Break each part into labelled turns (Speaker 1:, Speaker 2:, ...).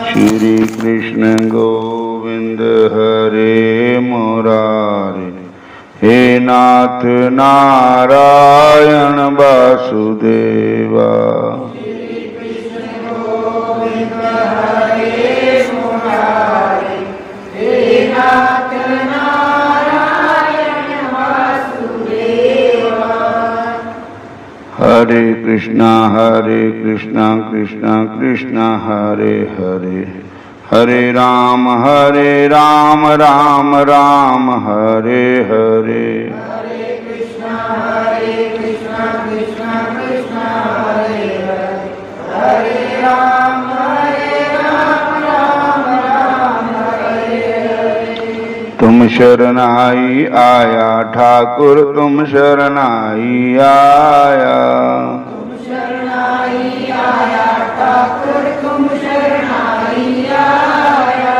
Speaker 1: श्री कृष्ण गोविंद हरे मुरारे, हे नाथ नारायण वासुदेवा। हरे कृष्णा कृष्णा कृष्णा हरे हरे, हरे राम राम राम हरे हरे।
Speaker 2: हरे कृष्णा कृष्णा कृष्णा हरे हरे, हरे राम राम हरे हरे।
Speaker 1: तुम शरणाई आया ठाकुर, तुम शरणाई आया।
Speaker 2: तुम शरणाई आया ठाकुर, तुम शरणाई आया।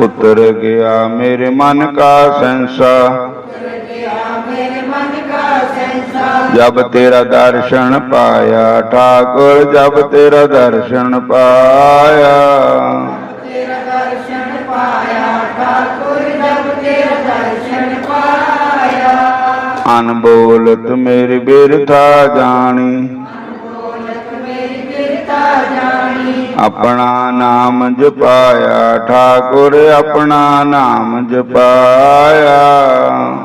Speaker 1: उतर गया मेरे मन का संसा,
Speaker 2: उतर गया मेरे मन का संसा।
Speaker 1: जब तेरा दर्शन पाया ठाकुर, जब तेरा दर्शन पाया।
Speaker 2: तेरा दर्शन पाया ठाकुर, जब तेरा दर्शन पाया।
Speaker 1: अनबोलत मेरी बिरथा जानी,
Speaker 2: अनबोलत मेरी बिरथा जानी।
Speaker 1: अपना नाम जपाया ठाकुर, अपना नाम जपाया।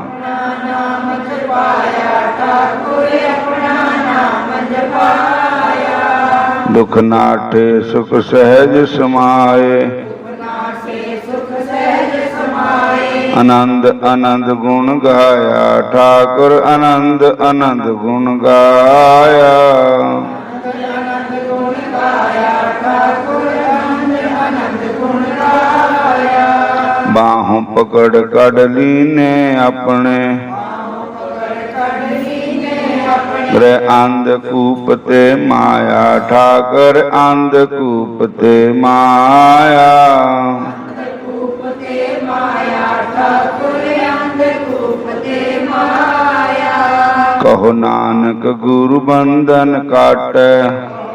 Speaker 2: अपना नाम जपाया ठाकुर, अपना नाम जपाया।
Speaker 1: दुख नाटे सुख सहज समाए,
Speaker 2: से सुख सहज समाए।
Speaker 1: आनंद आनंद गुण गाया ठाकुर, आनंद आनंद गुण गाया।
Speaker 2: आनंद गुण गाया ठाकुर, आनंद गुण गाया।
Speaker 1: बाहों पकड़ कड़ लीने अपने, रे अंधकूप ते माया ठाकुर, अंधकूप ते माया।
Speaker 2: अंधकूप ते माया ठाकुर, अंधकूप ते माया।
Speaker 1: कहो नानक गुरु बंधन काटे,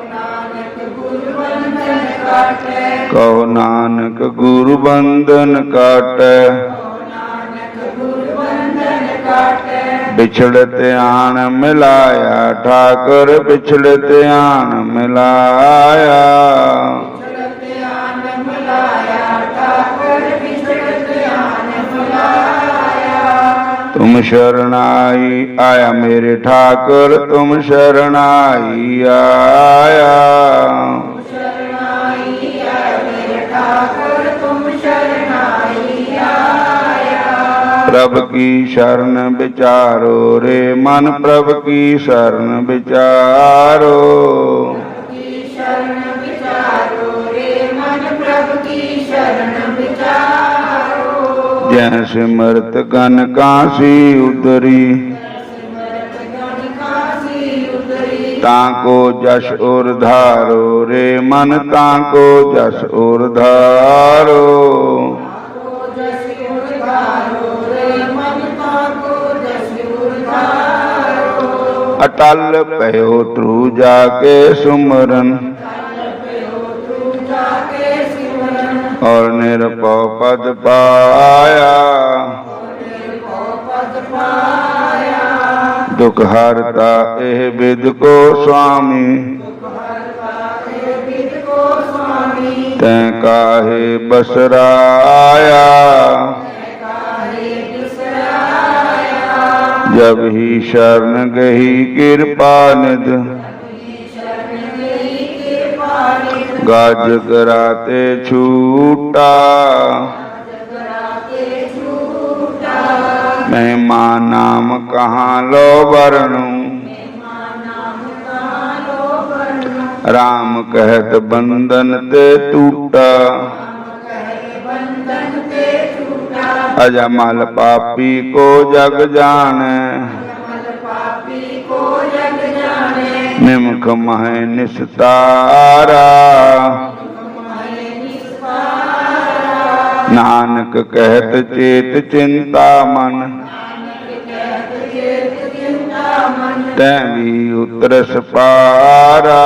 Speaker 2: नानक गुरु बंधन काटे।
Speaker 1: कहो नानक गुरु बंधन काटे।
Speaker 2: नानक गुरु बंधन काटे।
Speaker 1: बिछड़ते आन मिलाया ठाकुर, बिछड़ते आन मिलाया।
Speaker 2: बिछड़ते आन मिलाया ठाकुर, बिछड़ते आन मिलाया।
Speaker 1: तुम शरणाई आया मेरे ठाकुर, तुम शरणाई आया।
Speaker 2: शरणाई आया मेरे ठाकुर, तुम शरणाई आया।
Speaker 1: प्रभु की शरण विचारो रे मन, प्रभु की शरण विचारो।
Speaker 2: की शरण विचारो रे मन, प्रभु की शरण विचारो।
Speaker 1: जय सिमरत गण काशी उतरी,
Speaker 2: सिमरत गण काशी उतरी।
Speaker 1: ताको जस और धारो रे मन, ताको जस और धारो।
Speaker 2: ताको जस उधारो रे मन, ताको जस उधारो।
Speaker 1: अटल पयो त्रु जाके सुमरन,
Speaker 2: जाके सिमरन।
Speaker 1: और निरपौ पद पाया।
Speaker 2: पद पाया।
Speaker 1: दुख हरता एह विद को स्वामी,
Speaker 2: विद को स्वामी।
Speaker 1: तैं काहे बसराया।
Speaker 2: काहे बिसराया।
Speaker 1: जब ही शरण गही कृपा निध, गाज कराते छूटा। महिमा नाम कहाँ लो वर्णू, राम कहत बंधन ते टूटा। अजमल पापी को जग जाने, निमख मह निस्तारा। नानक कहत चेत चिंता मन, तैं भी उतरस पारा।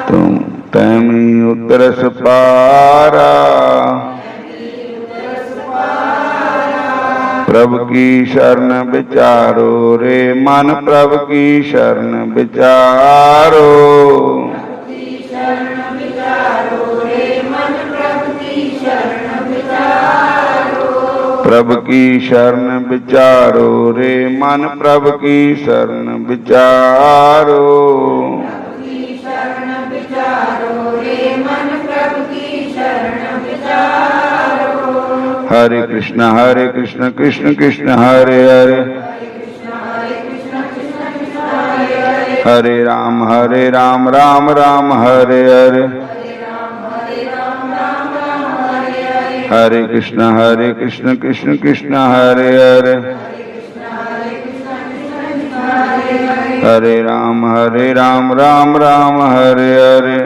Speaker 1: तुम तैमी उतरस पारा। प्रभु की शरण विचारो रे मन, प्रभु की शरण विचारो। प्रभु की शरण विचारो रे मन, प्रभु की शरण विचारो। हरे कृष्ण कृष्ण कृष्ण हरे हरे, हरे राम राम राम हरे हरे। हरे कृष्ण कृष्ण कृष्ण हरे हरे, हरे राम राम राम हरे हरे।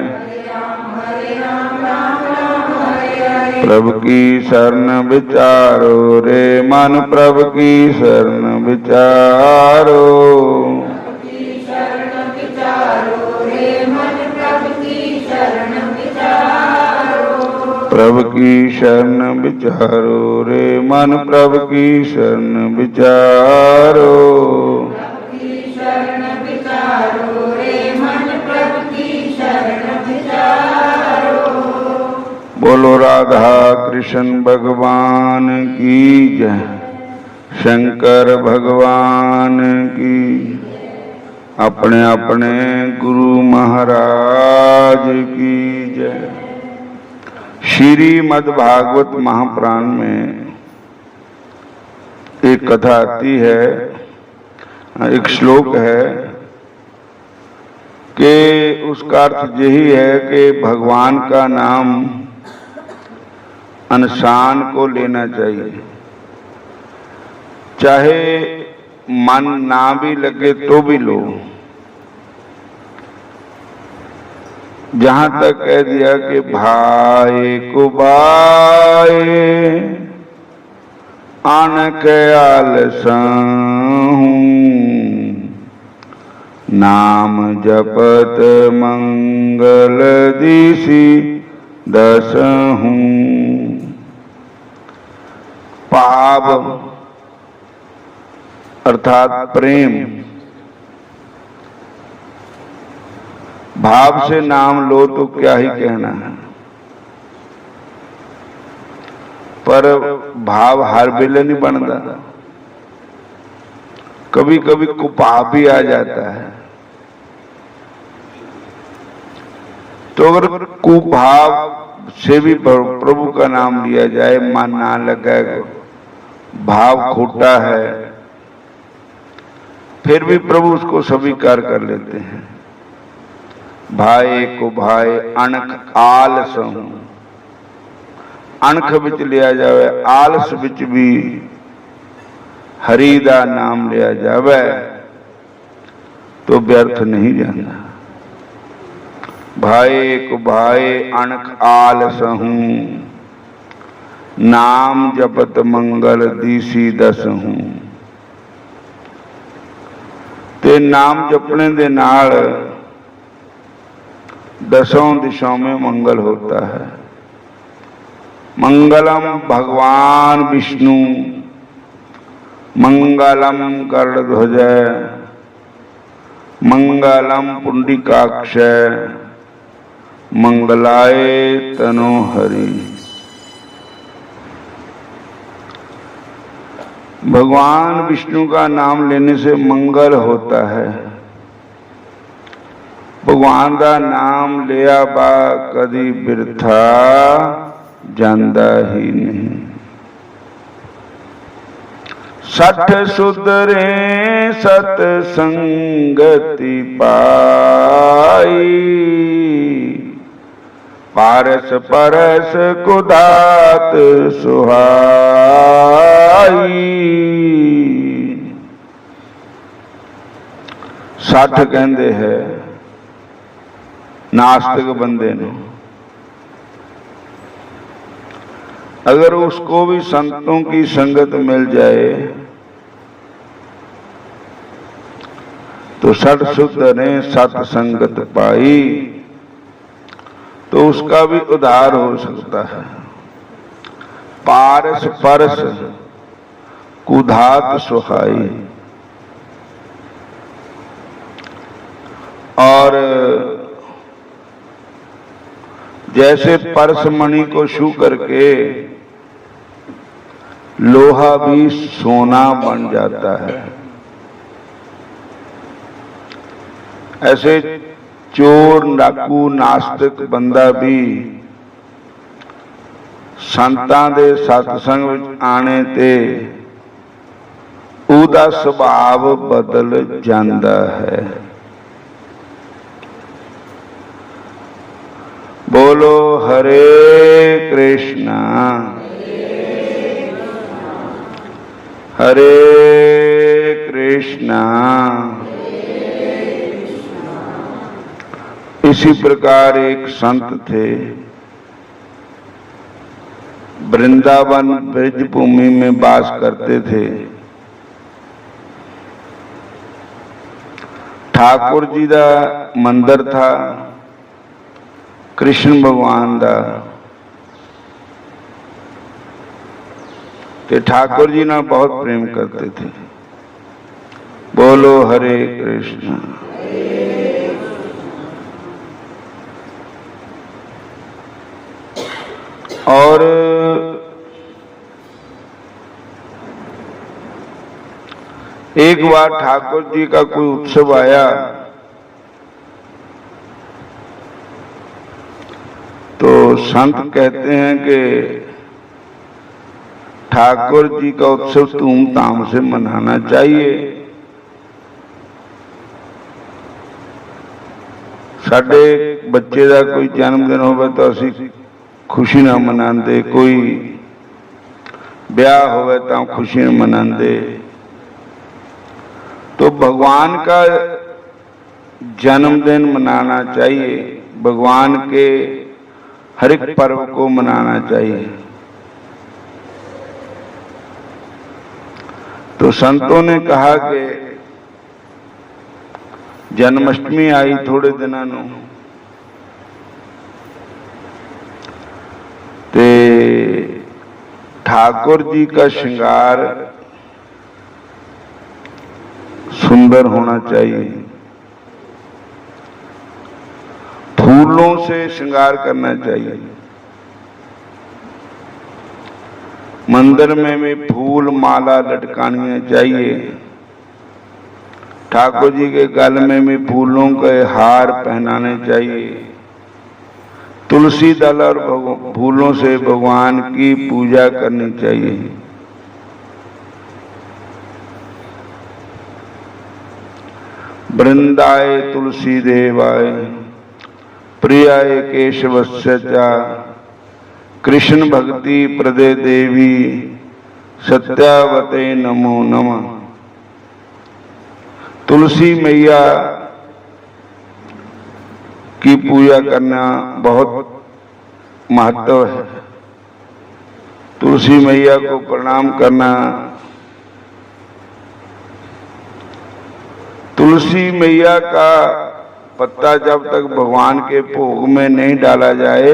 Speaker 1: प्रभु की शरण विचारो रे मन, प्रभु की शरण विचारो। प्रभु की शरण विचारो रे मन, प्रभु की शरण विचारो। बोलो राधा कृष्ण भगवान की जय, शंकर भगवान की। अपने अपने गुरु महाराज की जय। श्रीमद् भागवत महापुराण में एक कथा आती है, एक श्लोक है कि उसका अर्थ यही है कि भगवान का नाम इंसान को लेना चाहिए, चाहे मन ना भी लगे तो भी लो। जहां तक कह दिया कि भाई को बाए अनक आलसहूं, नाम जपत मंगल दिशि दसहूं। पाव अर्थात प्रेम भाव से नाम लो तो क्या ही कहना है, पर भाव हर वेले नहीं बनता, कभी कभी कुपाव भी आ जाता है। तो अगर कुभाव से भी प्रभु का नाम लिया जाए, मन ना लगे, भाव खोटा है, फिर भी प्रभु उसको स्वीकार कर लेते हैं। भाई को भाई अणख आलस हूं, अणख विच लिया जावे, आलस विच भी हरि दा नाम लिया जावे तो व्यर्थ नहीं जाता। भाई को भाई अणख आलस हूं, नाम जपत मंगल दिशि दसहूं। ते नाम जपने दे नाल दसों दिशाओं में मंगल होता है। मंगलम भगवान विष्णु, मंगलम गरुड़ध्वज, मंगलम पुंडरीकाक्ष, मंगलाय तनोहरि। भगवान विष्णु का नाम लेने से मंगल होता है। भगवान का नाम लिया बा कदी बिरथा जांदा ही नहीं। सठ सुधरे सत संगति पाई, पारस परस कुदात सुहाई। 60 कहते हैं नास्तिक बंदे ने, अगर उसको भी संतों की संगत मिल जाए तो सठ शुद्ध ने सत्संगत पाई, तो उसका भी उद्धार हो सकता है। पारस परस कुधात सुहाई, और जैसे परसमणि को छू करके लोहा भी सोना बन जाता है, ऐसे चोर डाकू नास्तिक बंदा भी संतां दे सत्संग विच आने ते उहदा सुभाव बदल जाता है। बोलो हरे कृष्णा हरे कृष्णा। इसी प्रकार एक संत थे, वृंदावन ब्रज भूमि में वास करते थे। ठाकुर जी का मंदिर था, कृष्ण भगवान दा, ते ठाकुर जी ना बहुत प्रेम करते थे। बोलो हरे कृष्ण। और एक बार ठाकुर जी का कोई उत्सव आया, तो संत कहते हैं कि ठाकुर जी का उत्सव धूमधाम से मनाना चाहिए। साडे बच्चे का कोई जन्मदिन होवे तो असी खुशी ना मनाते, कोई ब्याह होवे तो खुशी ना मनाते। तो भगवान का जन्मदिन मनाना चाहिए, भगवान के हर एक पर्व को मनाना चाहिए। तो संतों ने कहा कि जन्माष्टमी आई थोड़े दिनों नूं, ते ठाकुर जी का श्रृंगार सुंदर होना चाहिए, फूलों से श्रृंगार करना चाहिए। मंदिर में भी फूल माला लटकानी चाहिए, ठाकुर जी के गल में भी फूलों के हार पहनाने चाहिए। तुलसी दल और फूलों से भगवान की पूजा करनी चाहिए। वृंदाए तुलसी देवाय प्रियाय केशवस्य च कृष्ण भक्ति प्रदे देवी सत्यावते नमो नमः। तुलसी मैया की पूजा करना बहुत महत्व है। तुलसी मैया को प्रणाम करना, तुलसी मैया का पत्ता जब तक भगवान के भोग में नहीं डाला जाए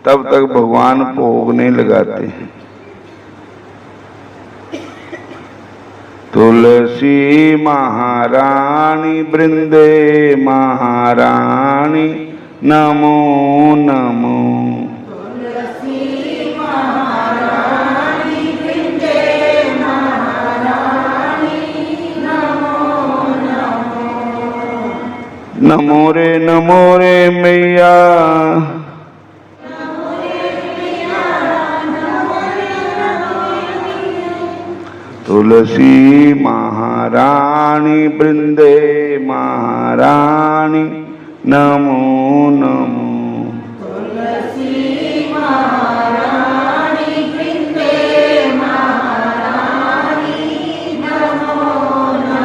Speaker 1: तब तक भगवान भोग नहीं लगाते हैं। तुलसी महारानी वृंदे महारानी नमो नमो।
Speaker 2: तुलसी महारानी वृंदे महारानी नमो नमो।
Speaker 1: नमो रे मैया, तुलसी महारानी वृंदे महारानी नमो नमो।
Speaker 2: तुलसी महारानी वृंदे महारानी नमो नमो।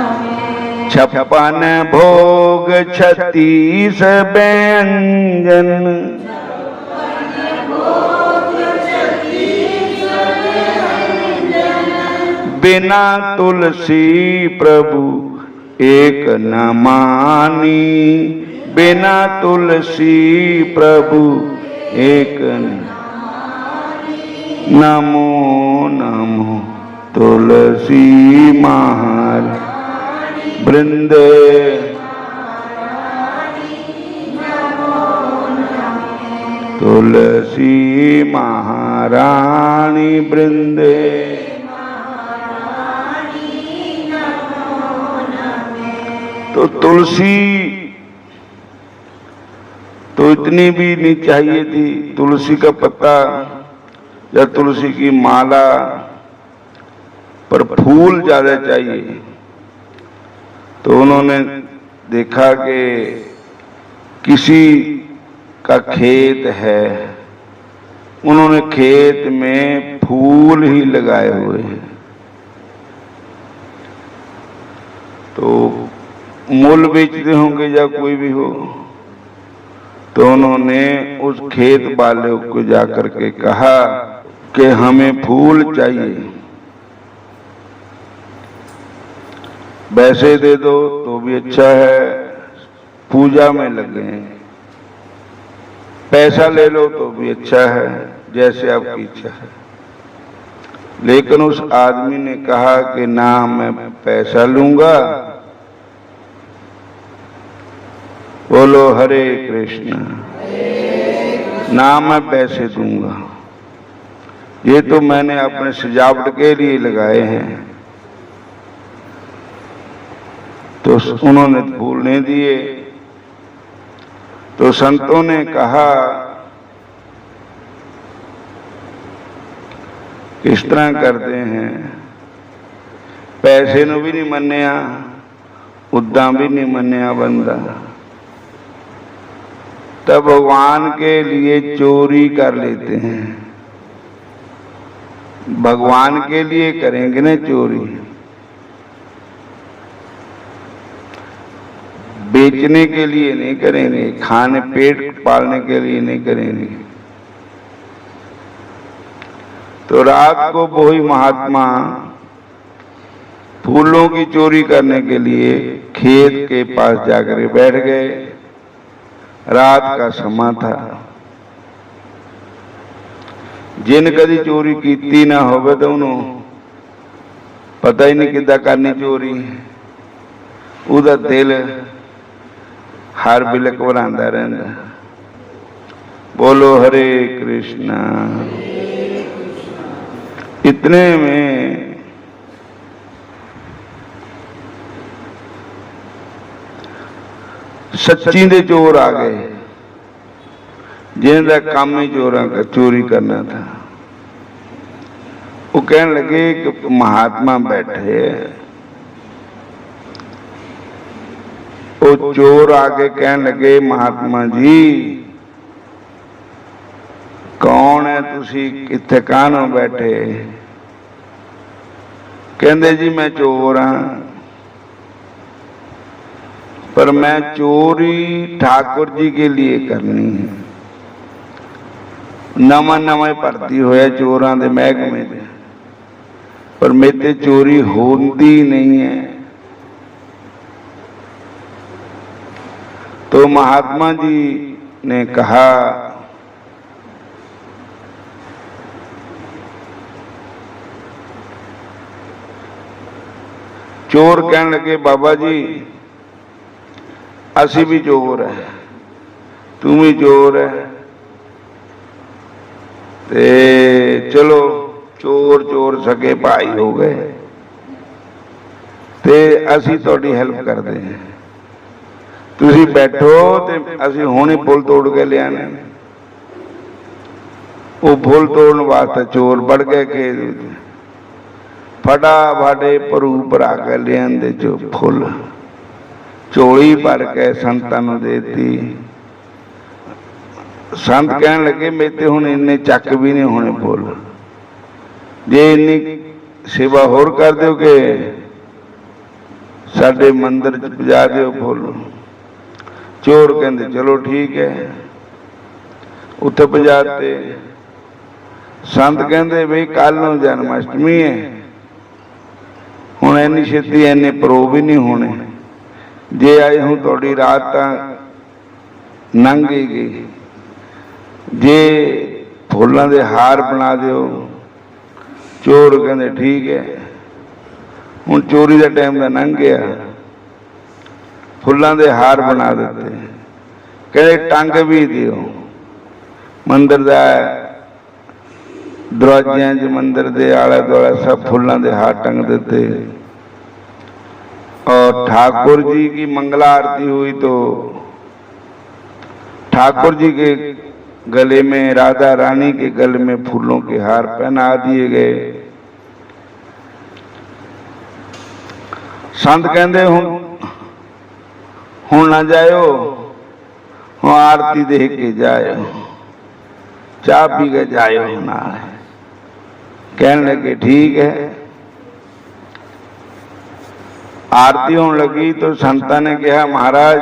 Speaker 1: छप्पन भोग 36 व्यंजन बिना तुलसी प्रभु एक न मानी बिना तुलसी प्रभु एक नमो नमो तुलसी महारानी वृंद तुलसी महारानी वृंदे तो तुलसी तो इतनी भी नहीं चाहिए थी। तुलसी का पत्ता या तुलसी की माला पर फूल ज्यादा चाहिए। तो उन्होंने देखा कि किसी का खेत है, उन्होंने खेत में फूल ही लगाए हुए हैं। तो मूल बेचते होंगे या कोई भी हो, तो उन्होंने उस खेत वाले को जाकर के कहा कि हमें फूल चाहिए, पैसे दे दो तो भी अच्छा है, पूजा में लगे, पैसा ले लो तो भी अच्छा है, जैसे आपकी इच्छा है। लेकिन उस आदमी ने कहा कि ना मैं पैसा लूंगा, बोलो हरे कृष्ण, ना मैं पैसे दूंगा, ये तो मैंने अपने सजावट के लिए लगाए हैं। तो उन्होंने फूल नहीं दिए। तो संतों ने कहा किस तरह करते हैं, पैसे नु भी नहीं मन्निया, उदा भी नहीं मन्निया बंदा, तब भगवान के लिए चोरी कर लेते हैं। भगवान के लिए करेंगे ना चोरी, बेचने के लिए नहीं करेंगे, खाने पेट पालने के लिए नहीं करेंगे। तो रात को वही महात्मा फूलों की चोरी करने के लिए खेत के पास जाकर बैठ गए। रात का समय था, जिन कदी चोरी की ना होवे तो उन्होंने पता ही नहीं किदा करनी चोरी, उदा दिल हर बिल घबरांदा रहंदा। बोलो हरे कृष्णा। इतने में सच्ची दे चोर आ गए, जिनका काम ही चोरों का चोरी करना था। वो कहने लगे कि महात्मा बैठे, वो चोर आगे कहने लगे महात्मा जी कौन है तुसी, किथे कानो बैठे? कहंदे जी मैं चोर हाँ, पर मैं चोरी ठाकुर जी के लिए करनी है। नवा नवा भर्ती होया चोरां दे महकमे दे, पर मेरे चोरी होती नहीं है। तो महात्मा जी ने कहा चोर कहने लगे बाबा जी असी भी चोर है, तू भी चोर है, ते चलो चोर चोर सके भाई हो गए, ते असी थोड़ी हेल्प करते हैं, तुसी बैठो ते असी हुणे पुल तोड़ के ले आने। वो पुल तोड़ने वास्ते चोर बढ़ गए खेत, फटाफटे भरू भरा के ले आंदे जो फुल, चोली भर के संतां नूं देती। संत कहने लगे मेरे हुण इन्ने चक भी नहीं होने फुल, जे इन्नी सेवा होर कर दो कि साडे मंदिर च पजा दो फुल। चोर कहंदे चलो ठीक है, उत्थे पजाते। संत कहंदे बई कल नूं जन्माष्टमी है, हुण इन्नी छेती इन्ने प्रो भी नहीं होने, जे आए हूँ थोड़ी रात तां लंघेगी, जे फुल्लां दे हार बना दिओ। चोर कहंदे ठीक है, हुण चोरी का टाइम तां लंघ गया, फुल्लां दे हार बना दिते। कहंदे टंग भी दिओ। मंदिर दा दरवाजियां च, मंदिर दे आले दुआले सब फुल्लां दे हार टंग दिते। और ठाकुर जी की मंगला आरती हुई तो ठाकुर जी के गले में, राधा रानी के गले में फूलों के हार पहना दिए गए। संत कहंदे हुण ना जायो, हुण आरती देख के जायो, चाह पी के जायो ना। कहने लगे ठीक है। आरती होने लगी तो संतां ने कहा महाराज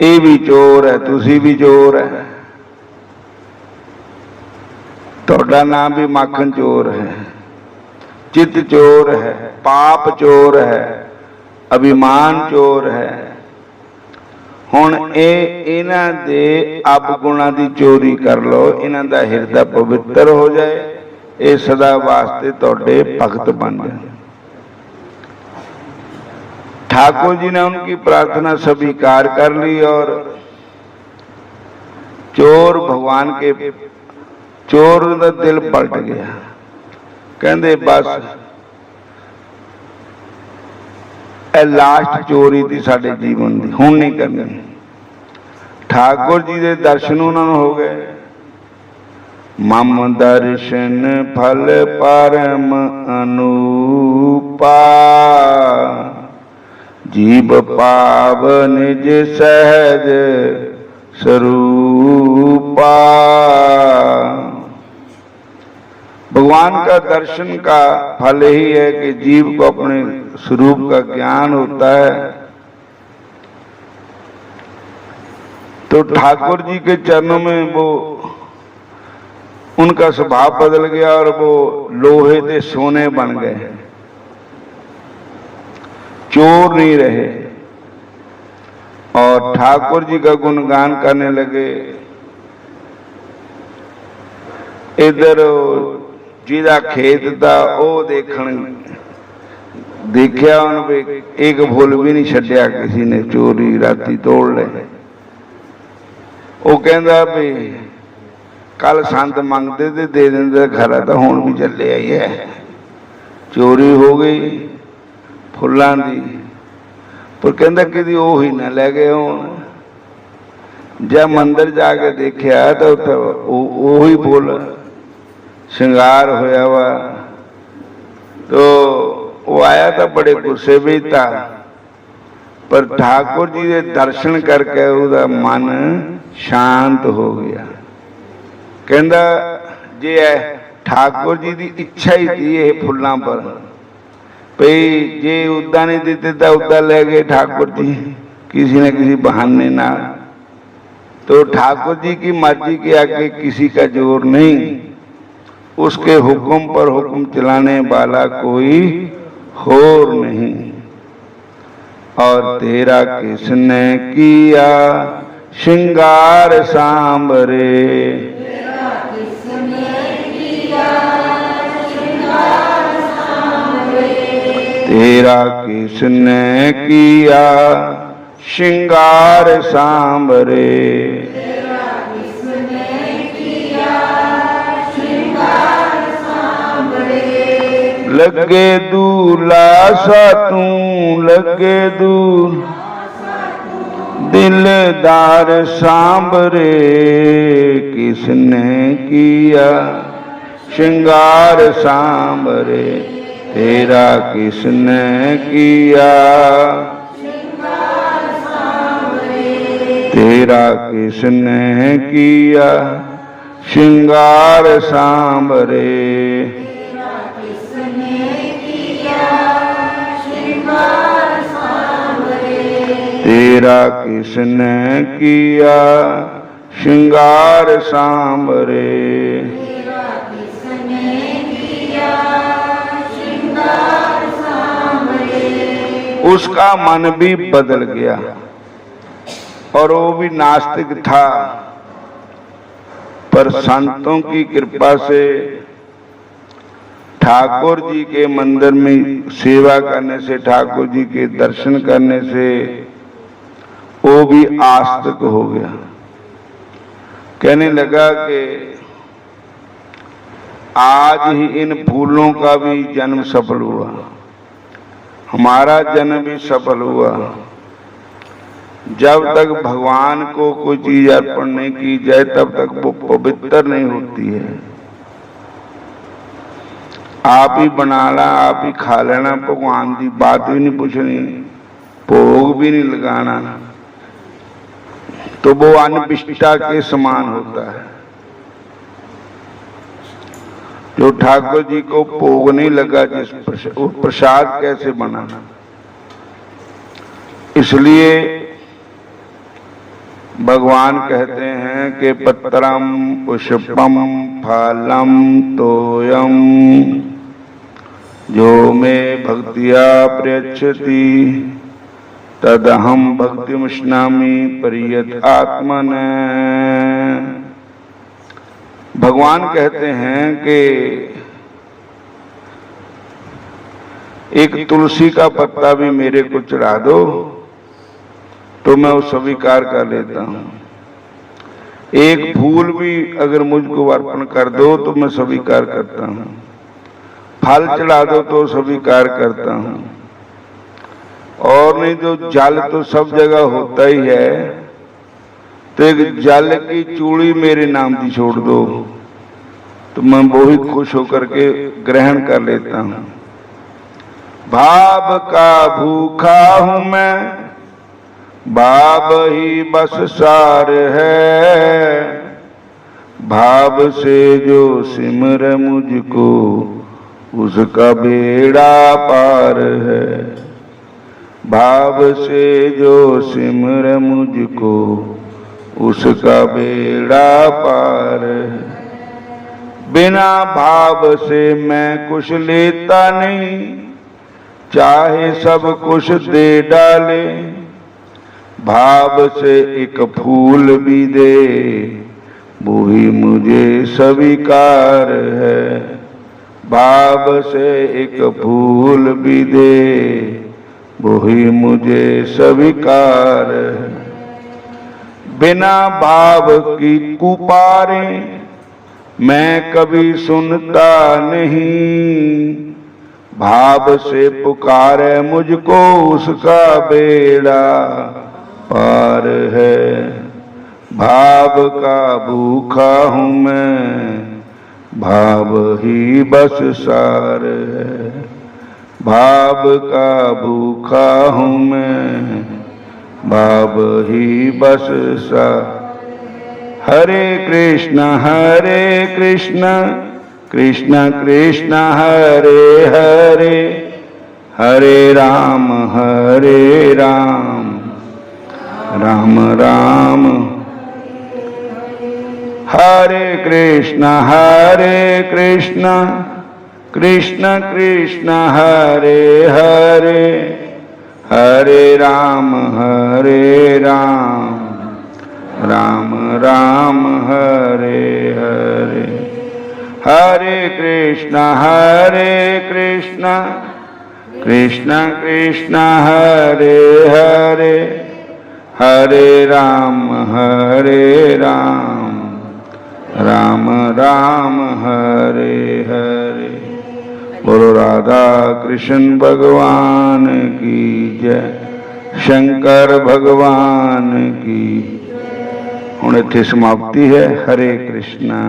Speaker 1: ये भी चोर है, तुसी भी चोर है, तुहाडा नाम भी माखन चोर है, चित चोर है, पाप चोर है, अभिमान चोर है। हुण इन्हां दे अपगुणां दी चोरी कर लो, इन्हां दा हिरदा पवित्र हो जाए, ये सदा वास्ते तुहाडे भगत बन जाए। ठाकुर जी ने उनकी प्रार्थना स्वीकार कर ली और चोर भगवान के, चोर का दिल पलट गया। कहंदे बस ए लास्ट चोरी थी साडे जीवन की, हुण नहीं करनी। ठाकुर जी के दर्शन उन्होंने हो गए। मम दर्शन फल परम अनूपा, जीव पाव निज सहज स्वरूपा। भगवान का दर्शन का फल ही है कि जीव को अपने स्वरूप का ज्ञान होता है। तो ठाकुर जी के चरणों में वो उनका स्वभाव बदल गया और वो लोहे के सोने बन गए, चोर नहीं रहे और ठाकुर जी का गुणगान करने लगे। इधर जिदा खेत था वो देखा उन्होंने, एक फुल भी नहीं छड्या किसी ने, चोरी राती तोड़ ले। वो कहंदा भी कल संत मंगते थे दे देंदे, खरा तो हुण भी चले आई है। चोरी हो गई फुल्लां दी, पर कहंदा कि वो ही ना ले गए हुण। जब मंदिर जाके देखा तो वही फुल श्रृंगार होया वा। तो वो आया था बड़े गुस्से भी था, पर ठाकुर जी के दर्शन करके उसका मन शांत हो गया। कहंदा जे ठाकुर जी की इच्छा ही थी ये फुल्लां पर, भई जे उदा नहीं देते तो उदा ले गए ठाकुर जी किसी न किसी बहाने ना। तो ठाकुर जी की मर्जी के आगे किसी का जोर नहीं, उसके हुक्म पर हुक्म चलाने वाला कोई होर नहीं। और तेरा किसने किया श्रृंगार सांबरे, तेरा किसने किया श्रृंगार सांबरे। लगे दूल्हा सा तू, लगे दूल दिलदार सांबरे, किसने किया श्रृंगार सांबरे, तेरा किसने किया, तेरा किसने किया श्रृंगार सांबरे। तेरा किसने किया श्रृंगार सांबरे। उसका मन भी बदल गया और वो भी नास्तिक था, पर संतों की कृपा से ठाकुर जी के मंदिर में सेवा करने से, ठाकुर जी के दर्शन करने से वो भी आस्तिक हो गया। कहने लगा कि आज ही इन फूलों का भी जन्म सफल हुआ, हमारा जन्म भी सफल हुआ। जब तक भगवान को कोई चीज अर्पण नहीं की जाए तब तक वो पवित्र नहीं होती है। आप ही बनाना, आप ही खा लेना, भगवान की बात भी नहीं पूछनी, भोग भी नहीं लगाना, तो वो अनविष्टा के समान होता है। जो ठाकुर जी को भोग नहीं लगा, जिस प्रसाद कैसे बनाना। इसलिए भगवान कहते हैं कि पत्रम पुष्पम फलम तोयम जो में भक्तिया प्रयच्छति तदहम भक्तिमुष्णामि परियत आत्मन। भगवान कहते हैं कि एक तुलसी का पत्ता भी मेरे को चढ़ा दो तो मैं वो स्वीकार कर लेता हूं। एक फूल भी अगर मुझको अर्पण कर दो तो मैं स्वीकार करता हूं। फल चढ़ा दो तो स्वीकार करता हूं। और नहीं तो जल तो सब जगह होता ही है, तो एक जल की चूड़ी मेरे नाम की छोड़ दो तो मैं बहुत खुश होकर के ग्रहण कर लेता हूं। भाव का भूखा हूं मैं, भाव ही बस सार है। भाव से जो सिमर मुझको उसका बेड़ा पार है। भाव से जो सिमर मुझको उसका बेड़ा पार है। बिना भाव से मैं कुछ लेता नहीं, चाहे सब कुछ दे डाले। भाव से एक फूल भी दे वो ही मुझे स्वीकार है। भाव से एक फूल भी दे वो ही मुझे स्वीकार है। बिना भाव की कुपारें मैं कभी सुनता नहीं। भाव से पुकारे मुझको उसका बेड़ा पार है। भाव का भूखा हूं मैं, भाव ही बस सार है। भाव का भूखा हूं मैं, भाव ही बस सार। हरे कृष्ण कृष्ण कृष्ण हरे हरे, हरे राम राम राम। हरे कृष्ण कृष्ण कृष्ण हरे हरे, हरे राम राम राम हरे हरे। हरे कृष्ण कृष्ण कृष्ण हरे हरे, हरे राम राम राम हरे हरे। बोलो राधा कृष्ण भगवान की जय, शंकर भगवान की। हुण इत्थे समाप्ति है। हरे कृष्णा।